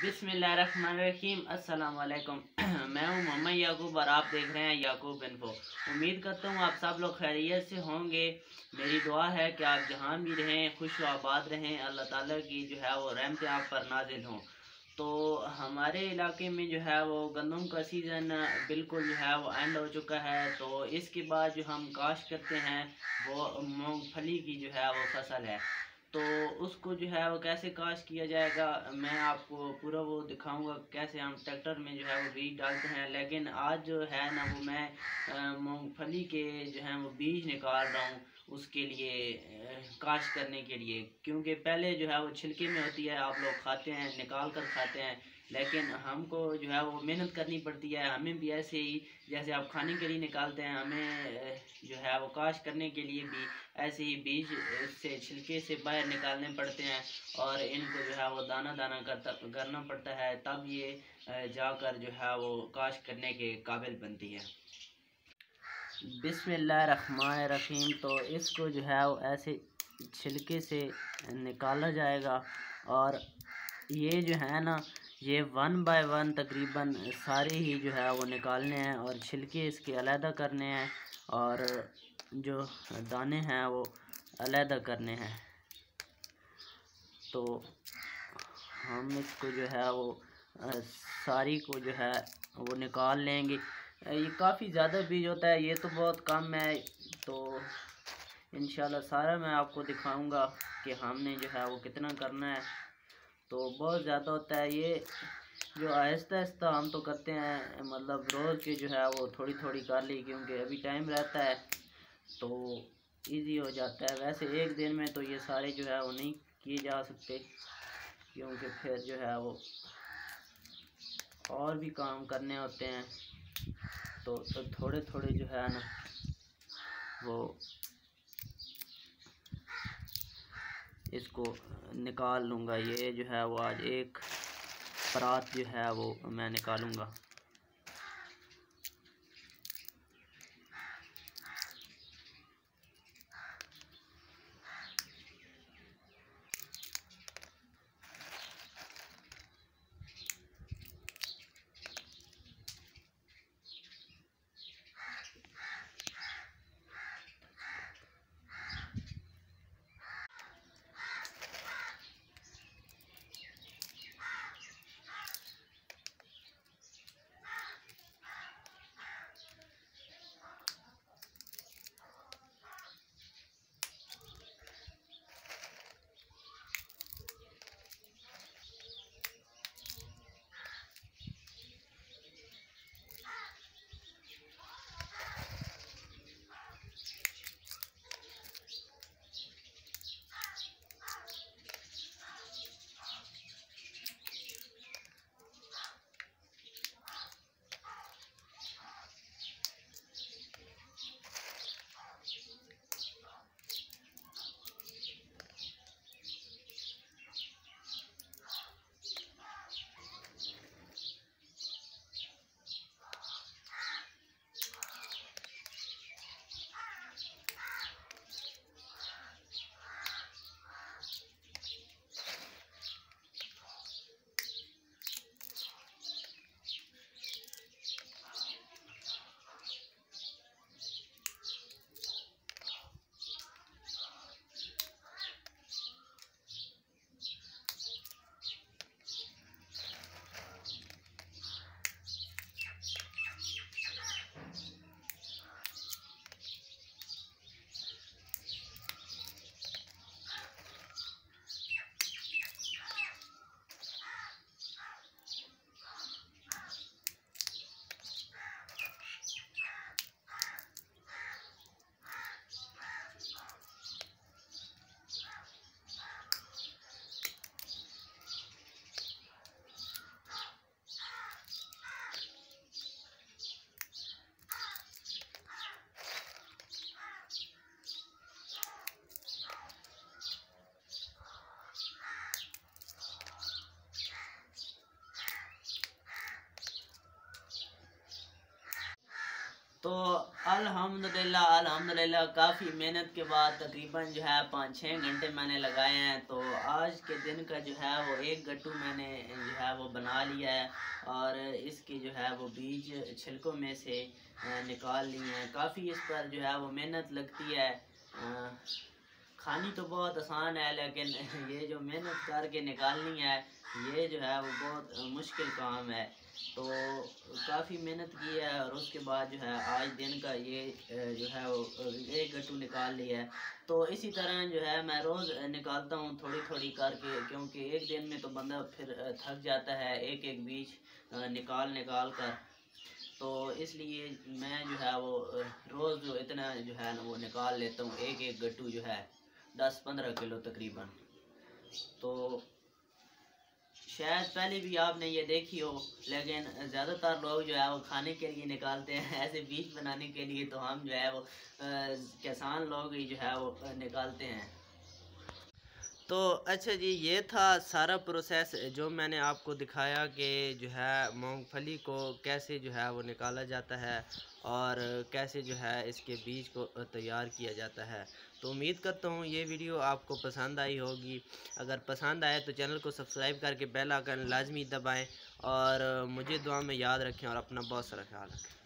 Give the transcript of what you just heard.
बिस्मिल्लाहिर्रहमानिर्रहीम। अस्सलाम वालेकुम। मैं हूं मोहम्मद याकूब और आप देख रहे हैं याकूब इन्फो। उम्मीद करता हूं आप सब लोग खैरियत से होंगे। मेरी दुआ है कि आप जहां भी रहें खुश व आबाद रहें। अल्लाह ताला की जो है वो रहमतें आप पर नाजिल हों। तो हमारे इलाके में जो है वो गंदम का सीज़न बिल्कुल जो है वो एंड हो चुका है। तो इसके बाद जो हम काश्त करते हैं वो मूंगफली की जो है वो फसल है। तो उसको जो है वो कैसे काश्त किया जाएगा मैं आपको पूरा वो दिखाऊंगा, कैसे हम ट्रैक्टर में जो है वो बीज डालते हैं। लेकिन आज जो है ना वो मैं मूंगफली के जो है वो बीज निकाल रहा हूँ उसके लिए काश्त करने के लिए, क्योंकि पहले जो है वो छिलके में होती है, आप लोग खाते हैं निकाल कर खाते हैं, लेकिन हमको जो है वो मेहनत करनी पड़ती है। हमें भी ऐसे ही जैसे आप खाने के लिए निकालते हैं, हमें जो है वो काश्त करने के लिए भी ऐसे ही बीज से छिलके से बाहर निकालने पड़ते हैं और इनको जो है वो दाना दाना करना पड़ता है, तब ये जाकर जो है वो काश्त करने के काबिल बनती है। बिस्मिल्लाहिर्रहमानिर्रहीम। तो इसको जो है वो ऐसे छिलके से निकाला जाएगा और ये जो है ना ये 1 बाय 1 तकरीबन सारे ही जो है वो निकालने हैं और छिलके इसके अलहदा करने हैं और जो दाने हैं वो अलहदा करने हैं। तो हम इसको जो है वो सारी को जो है वो निकाल लेंगे। ये काफ़ी ज़्यादा बीज होता है, ये तो बहुत कम है। तो इंशाल्लाह सारा मैं आपको दिखाऊंगा कि हमने जो है वो कितना करना है। तो बहुत ज़्यादा होता है ये, जो आहिस्ता आहिस्ता हम तो करते हैं, मतलब रोज़ के जो है वो थोड़ी थोड़ी कर ली, क्योंकि अभी टाइम रहता है तो इजी हो जाता है। वैसे एक दिन में तो ये सारे जो है वो नहीं किए जा सकते, क्योंकि फिर जो है वो और भी काम करने होते हैं। तो थोड़े थोड़े जो है ना वो इसको निकाल लूँगा। ये जो है वो आज एक परात जो है वो मैं निकालूँगा। तो अल्हम्दुलिल्लाह अल्हम्दुलिल्लाह काफ़ी मेहनत के बाद तकरीबन जो है 5-6 घंटे मैंने लगाए हैं। तो आज के दिन का जो है वो एक गट्टू मैंने जो है वो बना लिया है और इसकी जो है वो बीज छिलकों में से निकाल लिए हैं। काफ़ी इस पर जो है वो मेहनत लगती है। खानी तो बहुत आसान है, लेकिन ये जो मेहनत करके निकालनी है ये जो है वो बहुत मुश्किल काम है। तो काफ़ी मेहनत की है और उसके बाद जो है आज दिन का ये जो है वो एक गट्टू निकाल लिया है। तो इसी तरह जो है मैं रोज़ निकालता हूँ थोड़ी थोड़ी करके, क्योंकि एक दिन में तो बंदा फिर थक जाता है एक एक बीज निकाल निकाल कर। तो इसलिए मैं जो है वो रोज़ जो इतना जो है ना वो निकाल लेता हूँ, एक एक गट्टू जो है 10-15 किलो तकरीबन। तो शायद पहले भी आपने ये देखी हो, लेकिन ज़्यादातर लोग जो है वो खाने के लिए निकालते हैं, ऐसे बीज बनाने के लिए तो हम जो है वो किसान लोग ही जो है वो निकालते हैं। तो अच्छा जी, ये था सारा प्रोसेस जो मैंने आपको दिखाया कि जो है मूंगफली को कैसे जो है वो निकाला जाता है और कैसे जो है इसके बीज को तैयार किया जाता है। तो उम्मीद करता हूँ ये वीडियो आपको पसंद आई होगी। अगर पसंद आए तो चैनल को सब्सक्राइब करके बेल आइकन लाजमी दबाएं और मुझे दुआ में याद रखें और अपना बहुत सारा ख्याल रखें।